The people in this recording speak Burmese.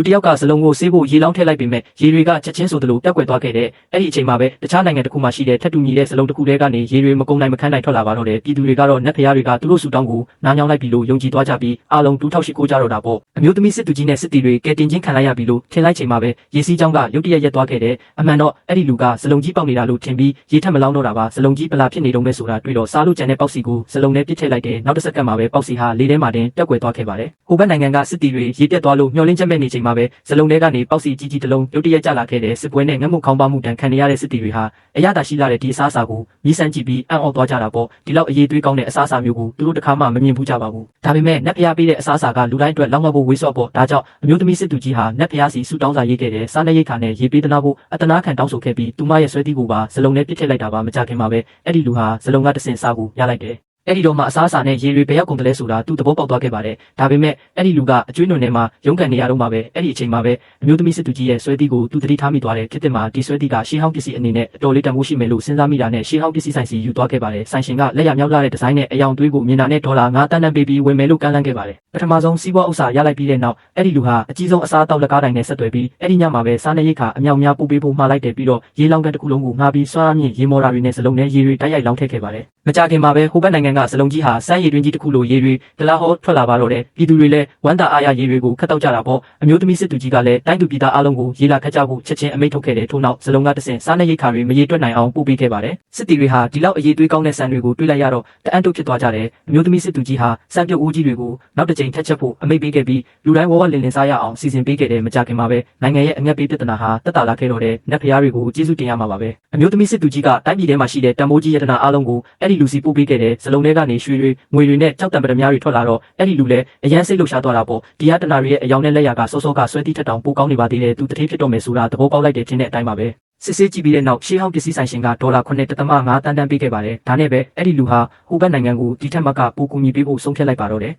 လူတစ်ယောက်ကစလုံးကိုဆေးဖို့ရေလောင်းထည့်လိုက်ပေမဲ့ရေတွေကချက်ချင်းဆိုသလိုပြက်ကွယ်သွားခဲ့တဲ့အဲ့ဒီအချိန်မှာပဲတခြားနိုင်ငံတစ်ခုမှာရှိတဲ့ထက်တူညီတဲ့စလုံးတစ်ခုတည်းကနေရေတွေမကုန်နိုင်မခန်းနိုင်ထွက်လာပါတော့တယ်ပြည်သူတွေကတော့နတ်ဖျားတွေကသူတို့ဆူတောင်းကိုနားညောင်းလိုက်ပြီလို့ယုံကြည်သွားကြပြီးအားလုံး2008ကြတော့တာပေါ့အမျိုးသမီးစစ်သူကြီးနဲ့စစ်တီတွေကဲတင်ချင်းခံလိုက်ရပြီလို့ထင်လိုက်ချိန်မှာပဲရေစီးကြောင်းကရုတ်တရက်ရက်သွားခဲ့တဲ့အမှန်တော့အဲ့ဒီလူကစလုံးကြီးပေါက်နေတာလို့ထင်ပြီးရေထက်မလောင်းတော့တာပါစလုံးကြီးပလာဖြစ်နေတော့မဲ့ဆိုတာတွေ့တော့စားလို့ကြံတဲ့ပေါက်စီကိုစလုံးနဲ့ပြစ်ထည့်လိုက်တယ်နောက်တစ်စက္ကန့်မှာပဲပေါက်စီဟာလေထဲမှာတင်ပြက်ကွယ်သွားခဲ့ပါတယ်ဟိုဘက်နိုင်ငံကစစ်တီတွေရေပြက်သွားလို့မျောလင်းချက်မဲ့နေချိန်မှာပဲစလုံးထဲကနေပေါက်စီကြီးတစ်လုံးရုတ်တရက်ကျလာခဲ့တဲ့စစ်ပွဲနဲ့ငတ်မှုခေါင်းပါမှုတန်ခံနေရတဲ့စစ်တီတွေဟာအရသာရှိလာတဲ့ဒီအစားအစာကိုမြည်ဆန်းကြည့်ပြီးအံ့ဩသွားကြတာပေါ့ဒီလောက်အရေးသွေးကောင်းတဲ့အစားအစာမျိုးကိုသူတို့တစ်ခါမှမမြင်ဘူးကြပါဘူးဒါပေမဲ့နတ်ဖျားပေးတဲ့အစားအစာကလူတိုင်းအတွက်လောက်မဖို့ဝေးစော့ပေါ့ဒါကြောင့်အမျိုးသမီးစစ်သူကြီးဟာနတ်ဖျားစီဆူတောင်းစာရေးခဲ့တဲ့စားနပ်ရိက္ခာနဲ့ရေပေးသနာဖို့အတနာခံတောင်းဆိုခဲ့ပြီးသူမရဲ့ဆွဲသီးကိုပါစလုံးနဲ့ပြစ်ထည့်လိုက်တာပါမကြခင်မှာပဲအဲ့ဒီလူဟာစလုံးကတဆင်စားကိုရလိုက်တယ်အဲ့ဒီတော့မှအစားအစာနဲ့ရေတွေဘယ်ရောက်ကုန်တယ်လဲဆိုတာသူသဘောပေါက်သွားခဲ့ပါတယ်ဒါပေမဲ့အဲ့ဒီလူကအကျွေးနွံထဲမှာရုန်းကန်နေရတော့မှပဲအဲ့ဒီအချိန်မှာပဲအမျိုးသမီးစစ်သူကြီးရဲ့ဆွဲသီးကိုသူသတိထားမိသွားတယ်ဖြစ်တဲ့မှာဒီဆွဲသီးကရှေးဟောင်းပစ္စည်းအနေနဲ့အတော်လေးတန်ဖိုးရှိမယ်လို့စဉ်းစားမိတာနဲ့ရှေးဟောင်းပစ္စည်းဆိုင်စီယူသွားခဲ့ပါတယ်ဆိုင်ရှင်ကလက်ရမြောက်လာတဲ့ဒီဇိုင်းနဲ့အယောင်သွေးကိုမြင်တာနဲ့ဒေါ်လာ9 တန်းပေးပြီးဝယ်မယ်လို့ကမ်းလှမ်းခဲ့ပါတယ်ပထမဆုံးစီးပွားဥစ္စာရလိုက်ပြီးတဲ့နောက်အဲ့ဒီလူဟာအကြီးဆုံးအစားအသောက်လက်ကားတိုင်းနဲ့ဆက်သွယ်ပြီးအဲ့ဒီညမှာပဲစားနေရိတ်ခါအမြောက်များပို့ပေးဖို့မှားလိုက်တယ်ပြီးတော့ရေလောင်းကန်တစ်ခုလုံးကိုငှားပြီးစွမ်းအားမြင့်ရေမော်တာတွေနဲ့စလုံးနဲ့ရေတွေတိုက်ရိုက်လောင်းထည့်ခဲ့ပါတယ်မကြခင်မှာပဲဟိုဘက်နိုင်ငံကစလုံးကြီးဟာစမ်းရည်တွင်းကြီးတစ်ခုလိုရေတွေဒလာဟောထွက်လာပါတော့တယ်ပြည်သူတွေလည်းဝမ်းသာအားရရေတွေကိုခတ်တောက်ကြတာပေါ့အမျိုးသမီးစစ်သူကြီးကလည်းတိုင်းသူပြည်သားအားလုံးကိုရေလာခတ်ကြဖို့ချက်ချင်းအမိန့်ထုတ်ခဲ့တယ်ထို့နောက်စလုံးကတဆင့်စားနေရိတ်ခါတွေမရေတွက်နိုင်အောင်ပို့ပေးခဲ့ပါတယ်စစ်တီတွေဟာဒီလောက်အရေးသွေးကောင်းတဲ့ဆန်တွေကိုတွေးလိုက်ရတော့တအံ့တုတ်ဖြစ်သွားကြတယ်အမျိုးသမီးစစ်သူကြီးဟာစံပြုတ်ဦးကြီးတွေကိုနောက်တစ်ကြိမ်ထက်ချက်ဖို့အမိန့်ပေးခဲ့ပြီးလူတိုင်းဝဝလင်လင်စားရအောင်စီစဉ်ပေးခဲ့တယ်မကြခင်မှာပဲနိုင်ငံရဲ့အငတ်ပေးပြဿနာဟာတက်တာလာခဲ့တော့တဲ့နတ်ဖျားတွေကိုကျေးဇူးတင်ရမှာပါပဲအမျိုးသမီးစစ်သူကြီးကတိုင်းပြည်ထဲမှာရှိတဲ့တန်မိုးကြီးရတနာအားလုံးကိုအဲ့ဒီလူစီပို့ပေးခဲ့တဲ့စလုံးထဲကနေရွှေတွေငွေတွေနဲ့ကြောက်တံပဒများတွေထွက်လာတော့အဲ့ဒီလူလည်းအရန်စိတ်လှုပ်ရှားသွားတာပေါ့ဒီဟာတနာတွေရဲ့အယောင်နဲ့လက်ရာကစောစောကဆွဲတိထက်တောင်ပိုကောင်းနေပါသေးတယ်သူတတိဖြစ်တော့မယ်ဆိုတာသဘောပေါက်လိုက်တယ်ထင်တဲ့အတိုင်းပါပဲစစ်ဆေးကြည့်ပြီးတဲ့နောက်ရှေးဟောင်းပစ္စည်းဆိုင်ရှင်ကဒေါ်လာ9.5 တန်းပေးခဲ့ပါတယ်ဒါနဲ့ပဲအဲ့ဒီလူဟာဟိုဘက်နိုင်ငံကိုဒီထက်မှကပိုကူညီပေးဖို့ဆုံးဖြတ်လိုက်ပါတော့တယ်